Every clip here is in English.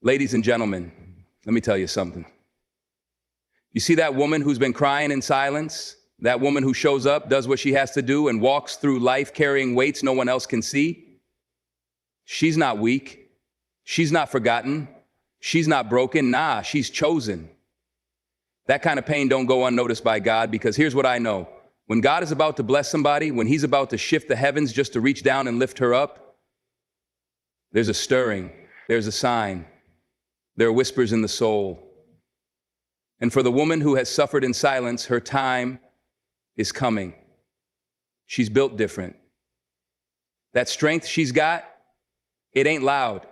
Ladies and gentlemen, let me tell you something. You see that woman who's been crying in silence? That woman who shows up, does what she has to do, and walks through life carrying weights no one else can see? She's not weak. She's not forgotten. She's not broken. Nah, she's chosen. That kind of pain don't go unnoticed by God, because here's what I know. When God is about to bless somebody, when he's about to shift the heavens just to reach down and lift her up, there's a stirring, there's a sign, there are whispers in the soul. And for the woman who has suffered in silence, her time is coming. She's built different. That strength she's got, it ain't loud.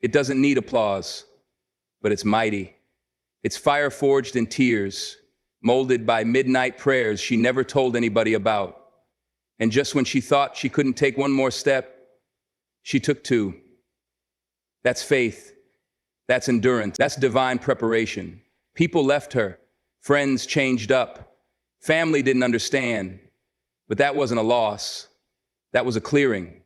It doesn't need applause, but it's mighty. It's fire forged in tears, molded by midnight prayers she never told anybody about. And just when she thought she couldn't take one more step, she took two. That's faith. That's endurance. That's divine preparation. People left her. Friends changed up. Family didn't understand. But that wasn't a loss. That was a clearing.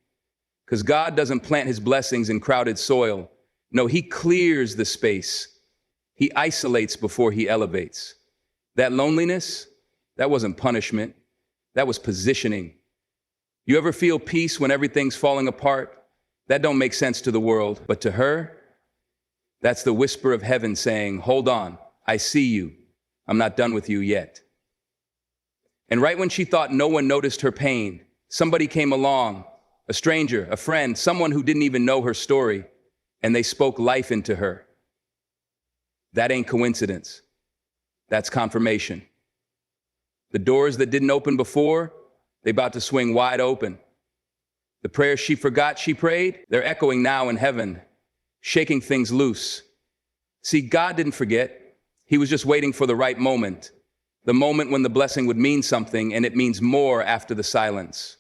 Because God doesn't plant his blessings in crowded soil. No, he clears the space. He isolates before he elevates. That loneliness, that wasn't punishment. That was positioning. You ever feel peace when everything's falling apart? That don't make sense to the world. But to her, that's the whisper of heaven saying, hold on, I see you. I'm not done with you yet. And right when she thought no one noticed her pain, somebody came along, a stranger, a friend, someone who didn't even know her story, and they spoke life into her. That ain't coincidence. That's confirmation. The doors that didn't open before, they about to swing wide open. The prayers she forgot she prayed, they're echoing now in heaven, shaking things loose. See, God didn't forget. He was just waiting for the right moment. The moment when the blessing would mean something, and it means more after the silence,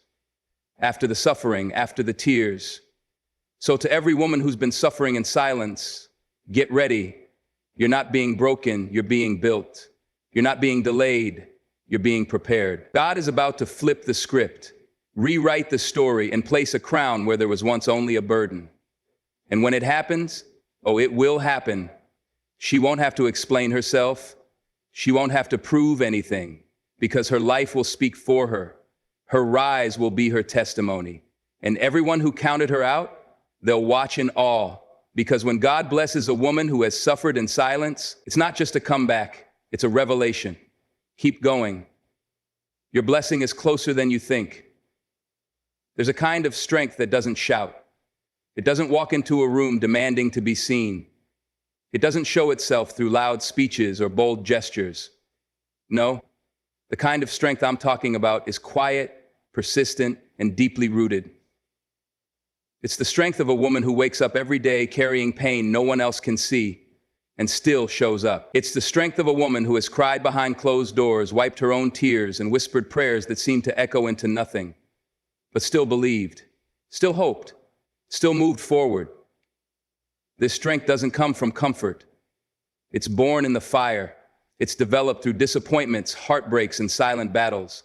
after the suffering, after the tears. So to every woman who's been suffering in silence, get ready. You're not being broken, you're being built. You're not being delayed, you're being prepared. God is about to flip the script, rewrite the story, and place a crown where there was once only a burden. And when it happens, oh, it will happen. She won't have to explain herself. She won't have to prove anything, because her life will speak for her. Her rise will be her testimony. And everyone who counted her out, they'll watch in awe. Because when God blesses a woman who has suffered in silence, it's not just a comeback, it's a revelation. Keep going. Your blessing is closer than you think. There's a kind of strength that doesn't shout. It doesn't walk into a room demanding to be seen. It doesn't show itself through loud speeches or bold gestures. No, the kind of strength I'm talking about is quiet, persistent, and deeply rooted. It's the strength of a woman who wakes up every day carrying pain no one else can see and still shows up. It's the strength of a woman who has cried behind closed doors, wiped her own tears, and whispered prayers that seemed to echo into nothing, but still believed, still hoped, still moved forward. This strength doesn't come from comfort. It's born in the fire. It's developed through disappointments, heartbreaks, and silent battles.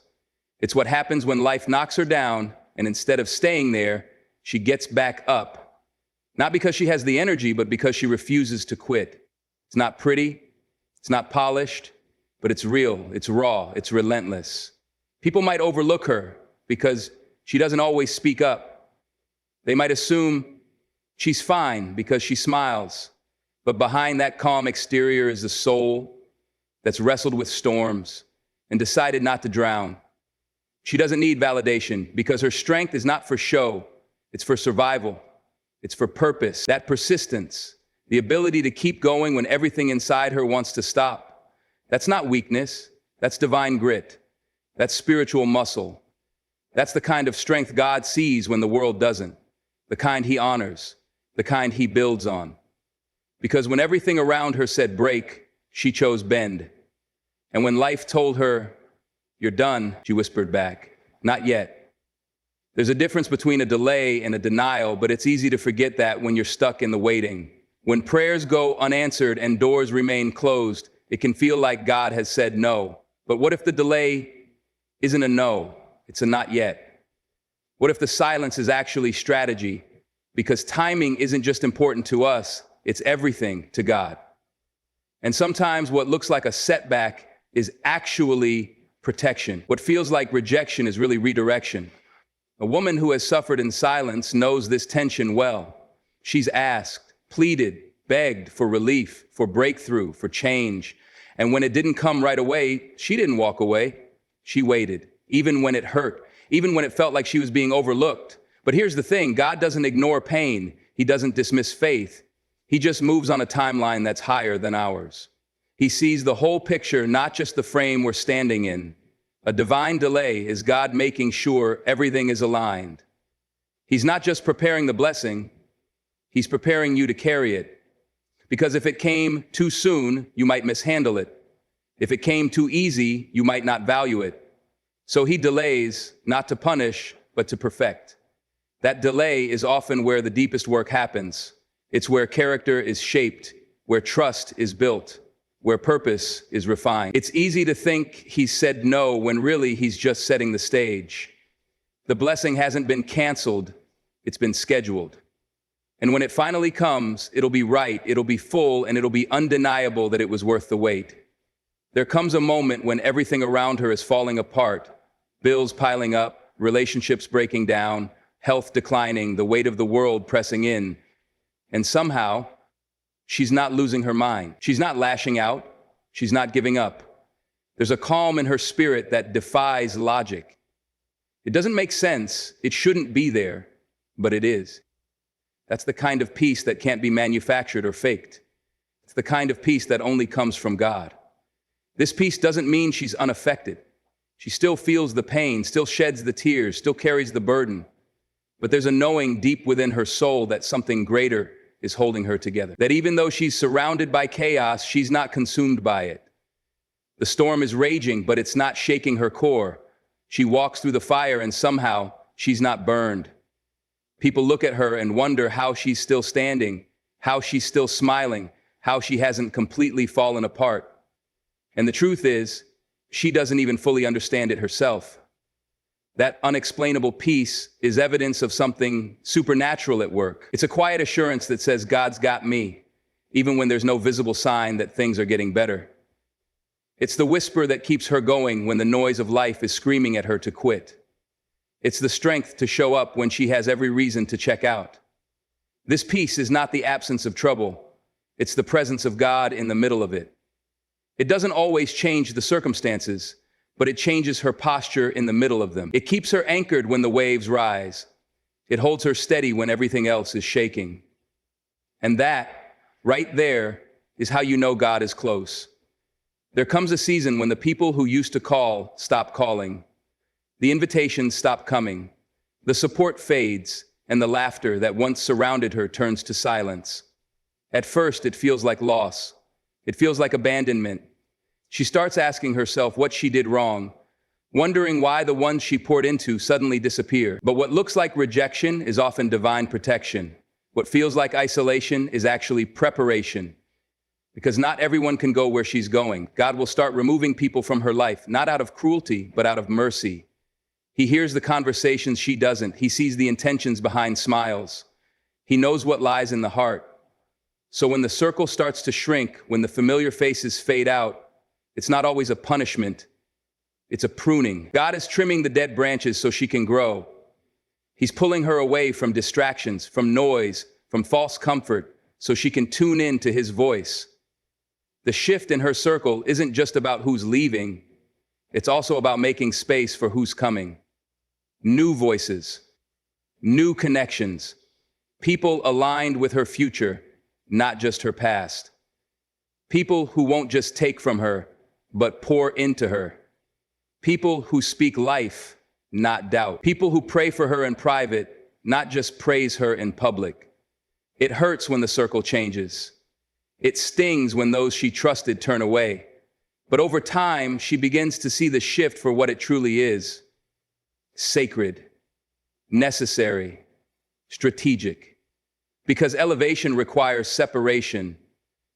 It's what happens when life knocks her down, and instead of staying there, she gets back up. Not because she has the energy, but because she refuses to quit. It's not pretty, it's not polished, but it's real, it's raw, it's relentless. People might overlook her because she doesn't always speak up. They might assume she's fine because she smiles, but behind that calm exterior is a soul that's wrestled with storms and decided not to drown. She doesn't need validation because her strength is not for show, it's for survival, it's for purpose. That persistence, the ability to keep going when everything inside her wants to stop, that's not weakness, that's divine grit, that's spiritual muscle. That's the kind of strength God sees when the world doesn't, the kind he honors, the kind he builds on. Because when everything around her said break, she chose bend. And when life told her, you're done, she whispered back, not yet. There's a difference between a delay and a denial, but it's easy to forget that when you're stuck in the waiting. When prayers go unanswered and doors remain closed, it can feel like God has said no. But what if the delay isn't a no, it's a not yet? What if the silence is actually strategy? Because timing isn't just important to us, It's everything to God. And sometimes what looks like a setback is actually protection. What feels like rejection is really redirection. A woman who has suffered in silence knows this tension well. She's asked, pleaded, begged for relief, for breakthrough, for change. And when it didn't come right away, she didn't walk away. She waited, even when it hurt, even when it felt like she was being overlooked. But here's the thing, God doesn't ignore pain. He doesn't dismiss faith. He just moves on a timeline that's higher than ours. He sees the whole picture, not just the frame we're standing in. A divine delay is God making sure everything is aligned. He's not just preparing the blessing, he's preparing you to carry it. Because if it came too soon, you might mishandle it. If it came too easy, you might not value it. So he delays, not to punish, but to perfect. That delay is often where the deepest work happens. It's where character is shaped, where trust is built, where purpose is refined. It's easy to think he said no when really he's just setting the stage. The blessing hasn't been canceled, it's been scheduled. And when it finally comes, it'll be right, it'll be full, and it'll be undeniable that it was worth the wait. There comes a moment when everything around her is falling apart, bills piling up, relationships breaking down, health declining, the weight of the world pressing in. And somehow, she's not losing her mind. She's not lashing out. She's not giving up. There's a calm in her spirit that defies logic. It doesn't make sense. It shouldn't be there, but it is. That's the kind of peace that can't be manufactured or faked. It's the kind of peace that only comes from God. This peace doesn't mean she's unaffected. She still feels the pain, still sheds the tears, still carries the burden. But there's a knowing deep within her soul that something greater is holding her together. That even though she's surrounded by chaos, she's not consumed by it. The storm is raging, but it's not shaking her core. She walks through the fire and somehow she's not burned. People look at her and wonder how she's still standing, how she's still smiling, how she hasn't completely fallen apart. And the truth is, she doesn't even fully understand it herself. That unexplainable peace is evidence of something supernatural at work. It's a quiet assurance that says God's got me, even when there's no visible sign that things are getting better. It's the whisper that keeps her going when the noise of life is screaming at her to quit. It's the strength to show up when she has every reason to check out. This peace is not the absence of trouble. It's the presence of God in the middle of it. It doesn't always change the circumstances, but it changes her posture in the middle of them. It keeps her anchored when the waves rise. It holds her steady when everything else is shaking. And that, right there, is how you know God is close. There comes a season when the people who used to call stop calling. The invitations stop coming. The support fades, and the laughter that once surrounded her turns to silence. At first, it feels like loss. It feels like abandonment. She starts asking herself what she did wrong, wondering why the ones she poured into suddenly disappear. But what looks like rejection is often divine protection. What feels like isolation is actually preparation. Because not everyone can go where she's going. God will start removing people from her life, not out of cruelty, but out of mercy. He hears the conversations she doesn't. He sees the intentions behind smiles. He knows what lies in the heart. So when the circle starts to shrink, when the familiar faces fade out, it's not always a punishment, it's a pruning. God is trimming the dead branches so she can grow. He's pulling her away from distractions, from noise, from false comfort, so she can tune in to his voice. The shift in her circle isn't just about who's leaving, it's also about making space for who's coming. New voices, new connections, people aligned with her future, not just her past. People who won't just take from her, but pour into her. People who speak life, not doubt. People who pray for her in private, not just praise her in public. It hurts when the circle changes. It stings when those she trusted turn away. But over time, she begins to see the shift for what it truly is. Sacred, necessary, strategic. Because elevation requires separation.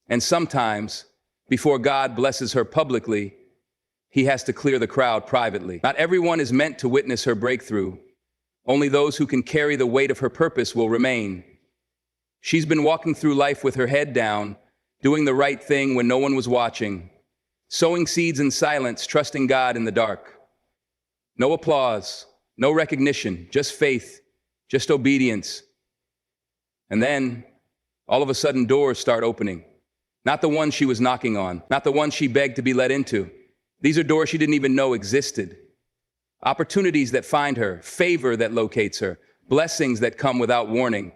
And sometimes, before God blesses her publicly, he has to clear the crowd privately. Not everyone is meant to witness her breakthrough. Only those who can carry the weight of her purpose will remain. She's been walking through life with her head down, doing the right thing when no one was watching, sowing seeds in silence, trusting God in the dark. No applause, no recognition, just faith, just obedience. And then, all of a sudden, doors start opening. Not the ones she was knocking on, not the ones she begged to be let into. These are doors she didn't even know existed. Opportunities that find her, favor that locates her, blessings that come without warning.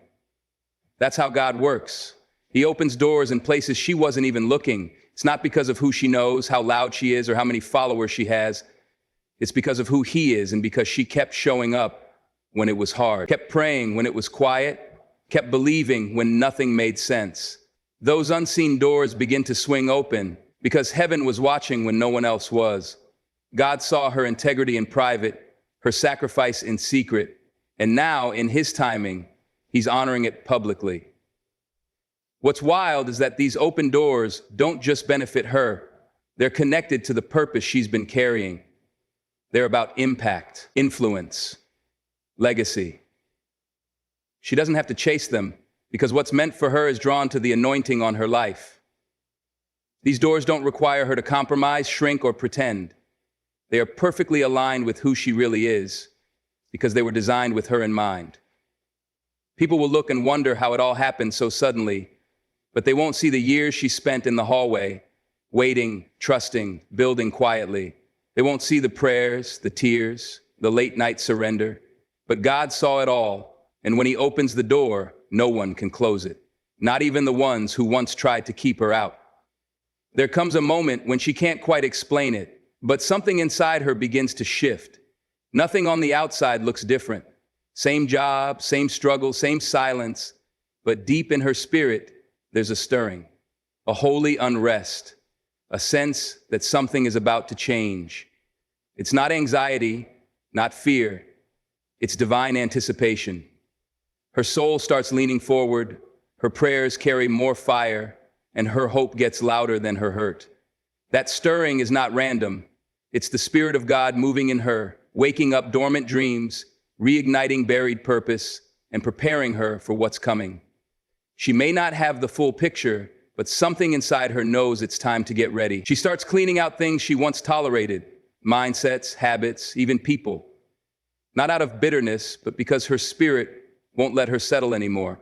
That's how God works. He opens doors in places she wasn't even looking. It's not because of who she knows, how loud she is, or how many followers she has. It's because of who He is and because she kept showing up when it was hard, kept praying when it was quiet, kept believing when nothing made sense. Those unseen doors begin to swing open because heaven was watching when no one else was. God saw her integrity in private, her sacrifice in secret, and now, in His timing, He's honoring it publicly. What's wild is that these open doors don't just benefit her. They're connected to the purpose she's been carrying. They're about impact, influence, legacy. She doesn't have to chase them because what's meant for her is drawn to the anointing on her life. These doors don't require her to compromise, shrink, or pretend. They are perfectly aligned with who she really is because they were designed with her in mind. People will look and wonder how it all happened so suddenly, but they won't see the years she spent in the hallway, waiting, trusting, building quietly. They won't see the prayers, the tears, the late-night surrender. But God saw it all, and when He opens the door, no one can close it, not even the ones who once tried to keep her out. There comes a moment when she can't quite explain it, but something inside her begins to shift. Nothing on the outside looks different. Same job, same struggle, same silence, but deep in her spirit, there's a stirring, a holy unrest, a sense that something is about to change. It's not anxiety, not fear, it's divine anticipation. Her soul starts leaning forward, her prayers carry more fire, and her hope gets louder than her hurt. That stirring is not random. It's the Spirit of God moving in her, waking up dormant dreams, reigniting buried purpose, and preparing her for what's coming. She may not have the full picture, but something inside her knows it's time to get ready. She starts cleaning out things she once tolerated, mindsets, habits, even people. Not out of bitterness, but because her spirit won't let her settle anymore.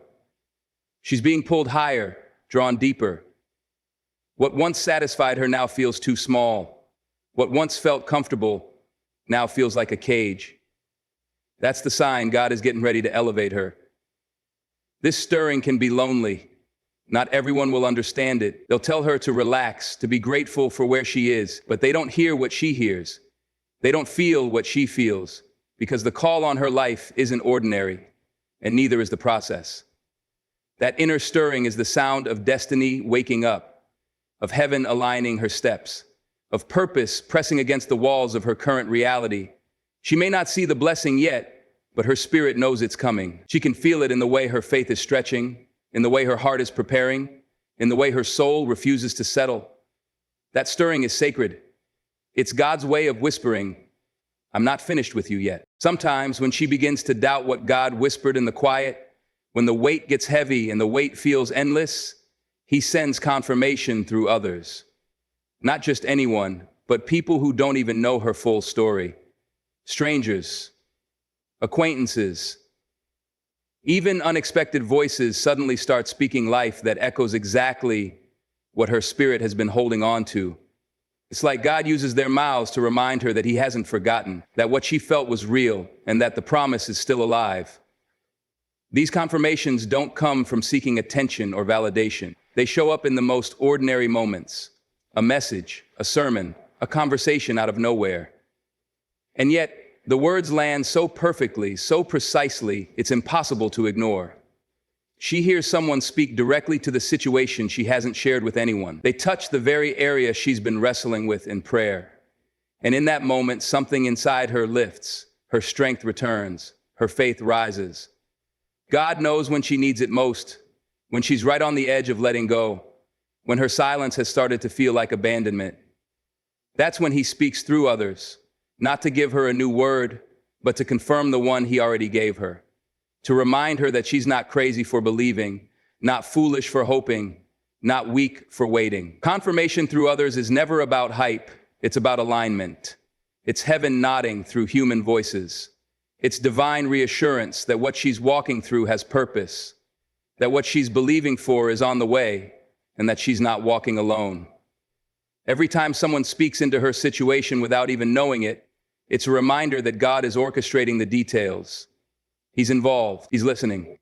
She's being pulled higher, drawn deeper. What once satisfied her now feels too small. What once felt comfortable now feels like a cage. That's the sign God is getting ready to elevate her. This stirring can be lonely. Not everyone will understand it. They'll tell her to relax, to be grateful for where she is, but they don't hear what she hears. They don't feel what she feels, because the call on her life isn't ordinary, and neither is the process. That inner stirring is the sound of destiny waking up, of heaven aligning her steps, of purpose pressing against the walls of her current reality. She may not see the blessing yet, but her spirit knows it's coming. She can feel it in the way her faith is stretching, in the way her heart is preparing, in the way her soul refuses to settle. That stirring is sacred. It's God's way of whispering, I'm not finished with you yet. Sometimes when she begins to doubt what God whispered in the quiet, when the weight gets heavy and the weight feels endless, He sends confirmation through others. Not just anyone, but people who don't even know her full story. Strangers, acquaintances, even unexpected voices suddenly start speaking life that echoes exactly what her spirit has been holding on to. It's like God uses their mouths to remind her that He hasn't forgotten, that what she felt was real, and that the promise is still alive. These confirmations don't come from seeking attention or validation. They show up in the most ordinary moments. A message, a sermon, a conversation out of nowhere. And yet, the words land so perfectly, so precisely, it's impossible to ignore. She hears someone speak directly to the situation she hasn't shared with anyone. They touch the very area she's been wrestling with in prayer. And in that moment, something inside her lifts, her strength returns, her faith rises. God knows when she needs it most, when she's right on the edge of letting go, when her silence has started to feel like abandonment. That's when He speaks through others, not to give her a new word, but to confirm the one He already gave her, to remind her that she's not crazy for believing, not foolish for hoping, not weak for waiting. Confirmation through others is never about hype, it's about alignment. It's heaven nodding through human voices. It's divine reassurance that what she's walking through has purpose, that what she's believing for is on the way, and that she's not walking alone. Every time someone speaks into her situation without even knowing it, it's a reminder that God is orchestrating the details. He's involved, he's listening,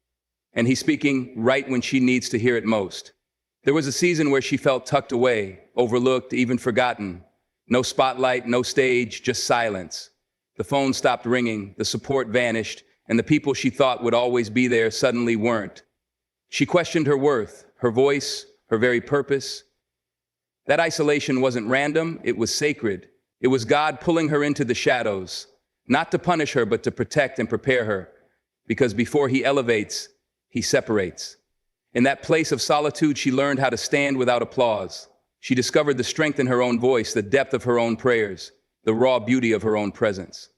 and he's speaking right when she needs to hear it most. There was a season where she felt tucked away, overlooked, even forgotten. No spotlight, no stage, just silence. The phone stopped ringing, the support vanished, and the people she thought would always be there suddenly weren't. She questioned her worth, her voice, her very purpose. That isolation wasn't random, it was sacred. It was God pulling her into the shadows, not to punish her, but to protect and prepare her. Because before he elevates, he separates. In that place of solitude, she learned how to stand without applause. She discovered the strength in her own voice, the depth of her own prayers, the raw beauty of her own presence.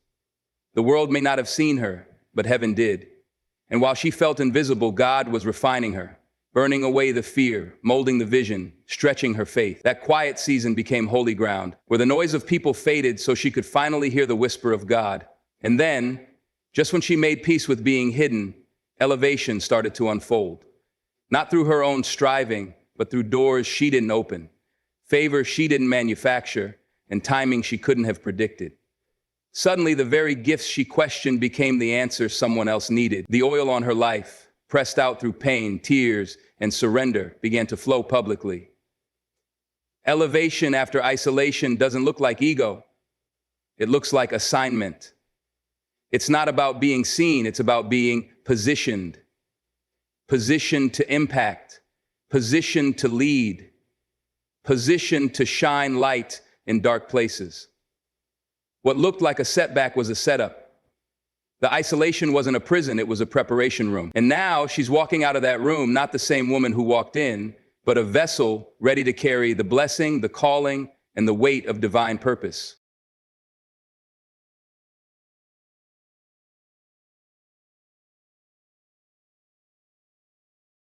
The world may not have seen her, but heaven did. And while she felt invisible, God was refining her, burning away the fear, molding the vision, stretching her faith. That quiet season became holy ground, where the noise of people faded so she could finally hear the whisper of God. And then, just when she made peace with being hidden, elevation started to unfold. Not through her own striving, but through doors she didn't open, favor she didn't manufacture, and timing she couldn't have predicted. Suddenly, the very gifts she questioned became the answer someone else needed. The oil on her life, pressed out through pain, tears, and surrender, began to flow publicly. Elevation after isolation doesn't look like ego. It looks like assignment. It's not about being seen, it's about being positioned. Positioned to impact, positioned to lead, positioned to shine light in dark places. What looked like a setback was a setup. The isolation wasn't a prison, it was a preparation room. And now she's walking out of that room, not the same woman who walked in, but a vessel ready to carry the blessing, the calling, and the weight of divine purpose.